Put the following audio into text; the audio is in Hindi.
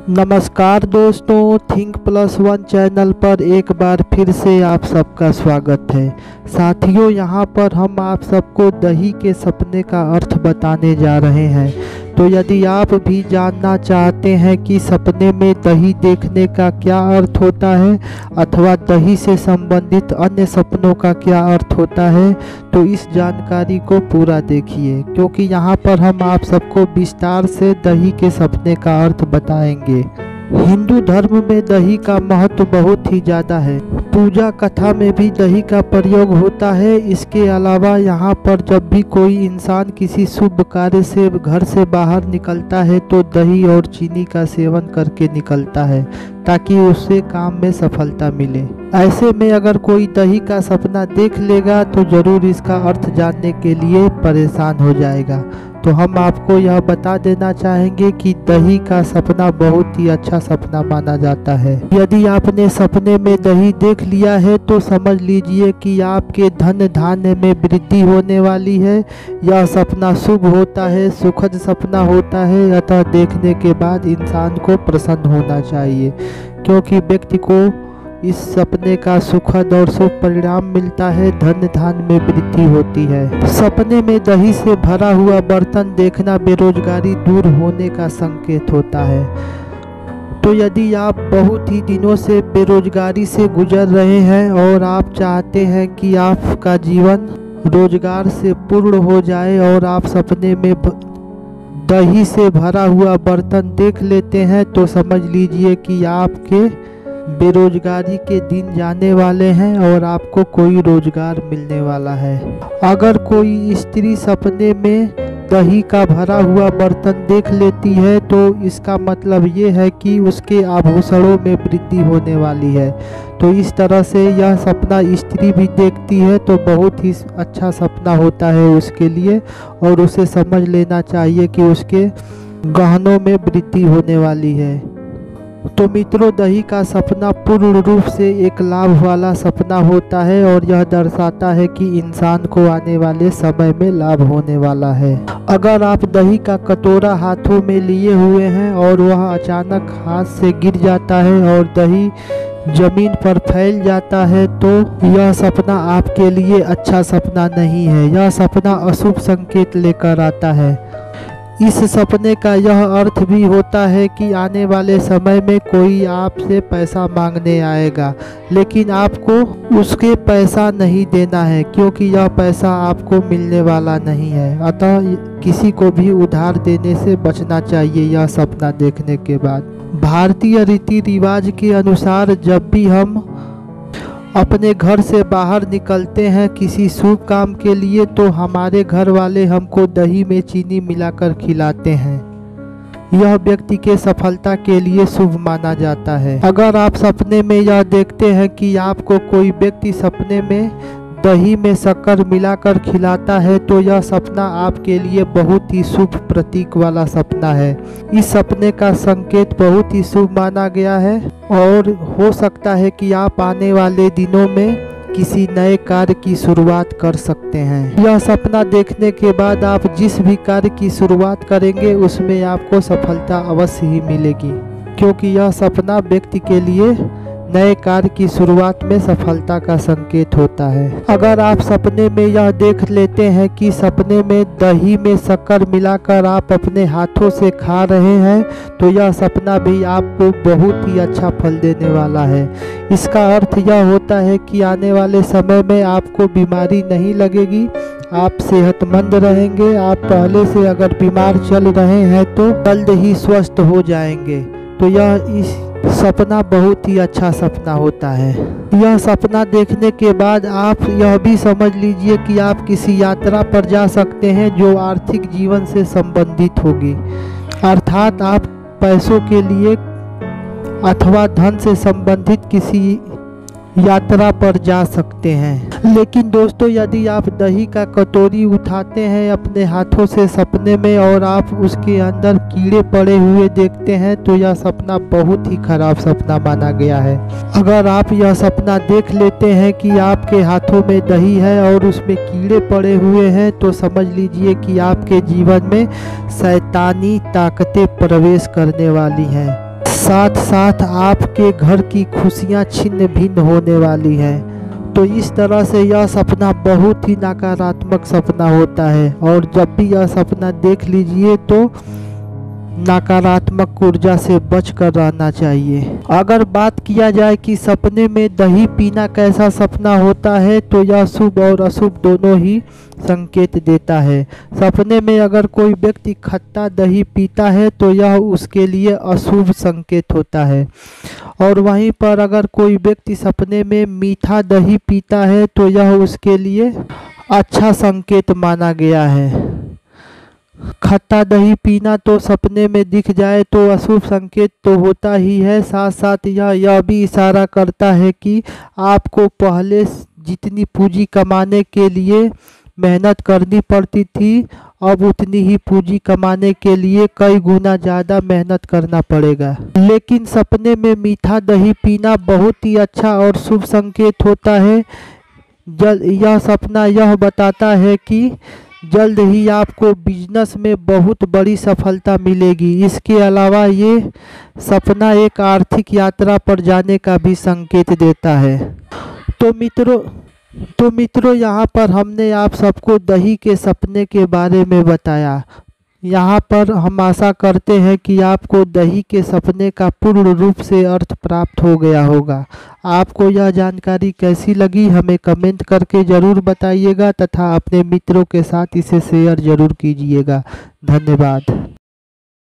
नमस्कार दोस्तों, थिंक प्लस वन चैनल पर एक बार फिर से आप सबका स्वागत है। साथियों, यहाँ पर हम आप सबको दही के सपने का अर्थ बताने जा रहे हैं। तो यदि आप भी जानना चाहते हैं कि सपने में दही देखने का क्या अर्थ होता है अथवा दही से संबंधित अन्य सपनों का क्या अर्थ होता है, तो इस जानकारी को पूरा देखिए, क्योंकि यहाँ पर हम आप सबको विस्तार से दही के सपने का अर्थ बताएंगे। हिंदू धर्म में दही का महत्व बहुत ही ज़्यादा है। पूजा कथा में भी दही का प्रयोग होता है। इसके अलावा यहाँ पर जब भी कोई इंसान किसी शुभ कार्य से घर से बाहर निकलता है तो दही और चीनी का सेवन करके निकलता है, ताकि उसे काम में सफलता मिले। ऐसे में अगर कोई दही का सपना देख लेगा तो जरूर इसका अर्थ जानने के लिए परेशान हो जाएगा। तो हम आपको यह बता देना चाहेंगे कि दही का सपना बहुत ही अच्छा सपना माना जाता है। यदि आपने सपने में दही देख लिया है तो समझ लीजिए कि आपके धन धान्य में वृद्धि होने वाली है। यह सपना शुभ होता है, सुखद सपना होता है। अतः देखने के बाद इंसान को प्रसन्न होना चाहिए, क्योंकि व्यक्ति को इस सपने का सुखद और शुभ परिणाम मिलता है। धन धान्य में वृद्धि होती है। सपने में दही से भरा हुआ बर्तन देखना बेरोजगारी दूर होने का संकेत होता है। तो यदि आप बहुत ही दिनों से बेरोजगारी से गुजर रहे हैं और आप चाहते हैं कि आपका जीवन रोजगार से पूर्ण हो जाए और आप सपने में दही से भरा हुआ बर्तन देख लेते हैं, तो समझ लीजिए कि आपके बेरोजगारी के दिन जाने वाले हैं और आपको कोई रोजगार मिलने वाला है। अगर कोई स्त्री सपने में दही का भरा हुआ बर्तन देख लेती है तो इसका मतलब ये है कि उसके आभूषणों में वृद्धि होने वाली है। तो इस तरह से यह सपना स्त्री भी देखती है तो बहुत ही अच्छा सपना होता है उसके लिए, और उसे समझ लेना चाहिए कि उसके गहनों में वृद्धि होने वाली है। तो मित्रों, दही का सपना पूर्ण रूप से एक लाभ वाला सपना होता है और यह दर्शाता है कि इंसान को आने वाले समय में लाभ होने वाला है। अगर आप दही का कटोरा हाथों में लिए हुए हैं और वह अचानक हाथ से गिर जाता है और दही जमीन पर फैल जाता है, तो यह सपना आपके लिए अच्छा सपना नहीं है। यह सपना अशुभ संकेत लेकर आता है। इस सपने का यह अर्थ भी होता है कि आने वाले समय में कोई आपसे पैसा मांगने आएगा, लेकिन आपको उसके पैसा नहीं देना है, क्योंकि यह पैसा आपको मिलने वाला नहीं है। अतः किसी को भी उधार देने से बचना चाहिए यह सपना देखने के बाद। भारतीय रीति रिवाज के अनुसार जब भी हम अपने घर से बाहर निकलते हैं किसी शुभ काम के लिए, तो हमारे घर वाले हमको दही में चीनी मिलाकर खिलाते हैं। यह व्यक्ति के सफलता के लिए शुभ माना जाता है। अगर आप सपने में यह देखते हैं कि आपको कोई व्यक्ति सपने में दही में शक्कर मिलाकर खिलाता है, तो यह सपना आपके लिए बहुत ही शुभ प्रतीक वाला सपना है। इस सपने का संकेत बहुत ही शुभ माना गया है और हो सकता है कि आप आने वाले दिनों में किसी नए कार्य की शुरुआत कर सकते हैं। यह सपना देखने के बाद आप जिस भी कार्य की शुरुआत करेंगे उसमें आपको सफलता अवश्य ही मिलेगी, क्योंकि यह सपना व्यक्ति के लिए नए कार्य की शुरुआत में सफलता का संकेत होता है। अगर आप सपने में यह देख लेते हैं कि सपने में दही में शक्कर मिलाकर आप अपने हाथों से खा रहे हैं, तो यह सपना भी आपको बहुत ही अच्छा फल देने वाला है। इसका अर्थ यह होता है कि आने वाले समय में आपको बीमारी नहीं लगेगी, आप सेहतमंद रहेंगे। आप पहले से अगर बीमार चल रहे हैं तो जल्द ही स्वस्थ हो जाएंगे। तो यह सपना बहुत ही अच्छा सपना होता है। यह सपना देखने के बाद आप यह भी समझ लीजिए कि आप किसी यात्रा पर जा सकते हैं जो आर्थिक जीवन से संबंधित होगी, अर्थात आप पैसों के लिए अथवा धन से संबंधित किसी यात्रा पर जा सकते हैं। लेकिन दोस्तों, यदि आप दही का कटोरी उठाते हैं अपने हाथों से सपने में और आप उसके अंदर कीड़े पड़े हुए देखते हैं, तो यह सपना बहुत ही खराब सपना माना गया है। अगर आप यह सपना देख लेते हैं कि आपके हाथों में दही है और उसमें कीड़े पड़े हुए हैं, तो समझ लीजिए कि आपके जीवन में शैतानी ताकतें प्रवेश करने वाली हैं। साथ साथ आपके घर की खुशियां छिन्न भिन्न होने वाली हैं। तो इस तरह से यह सपना बहुत ही नकारात्मक सपना होता है और जब भी यह सपना देख लीजिए तो नकारात्मक ऊर्जा से बचकर रहना चाहिए। अगर बात किया जाए कि सपने में दही पीना कैसा सपना होता है, तो यह शुभ और अशुभ दोनों ही संकेत देता है। सपने में अगर कोई व्यक्ति खट्टा दही पीता है तो यह उसके लिए अशुभ संकेत होता है, और वहीं पर अगर कोई व्यक्ति सपने में मीठा दही पीता है तो यह उसके लिए अच्छा संकेत माना गया है। खट्टा दही पीना तो सपने में दिख जाए तो अशुभ संकेत तो होता ही है, साथ साथ यह भी इशारा करता है कि आपको पहले जितनी पूंजी कमाने के लिए मेहनत करनी पड़ती थी, अब उतनी ही पूंजी कमाने के लिए कई गुना ज़्यादा मेहनत करना पड़ेगा। लेकिन सपने में मीठा दही पीना बहुत ही अच्छा और शुभ संकेत होता है। यह सपना यह बताता है कि जल्द ही आपको बिजनेस में बहुत बड़ी सफलता मिलेगी। इसके अलावा ये सपना एक आर्थिक यात्रा पर जाने का भी संकेत देता है। तो मित्रों यहाँ पर हमने आप सबको दही के सपने के बारे में बताया। यहाँ पर हम आशा करते हैं कि आपको दही के सपने का पूर्ण रूप से अर्थ प्राप्त हो गया होगा। आपको यह जानकारी कैसी लगी हमें कमेंट करके ज़रूर बताइएगा तथा अपने मित्रों के साथ इसे शेयर ज़रूर कीजिएगा। धन्यवाद।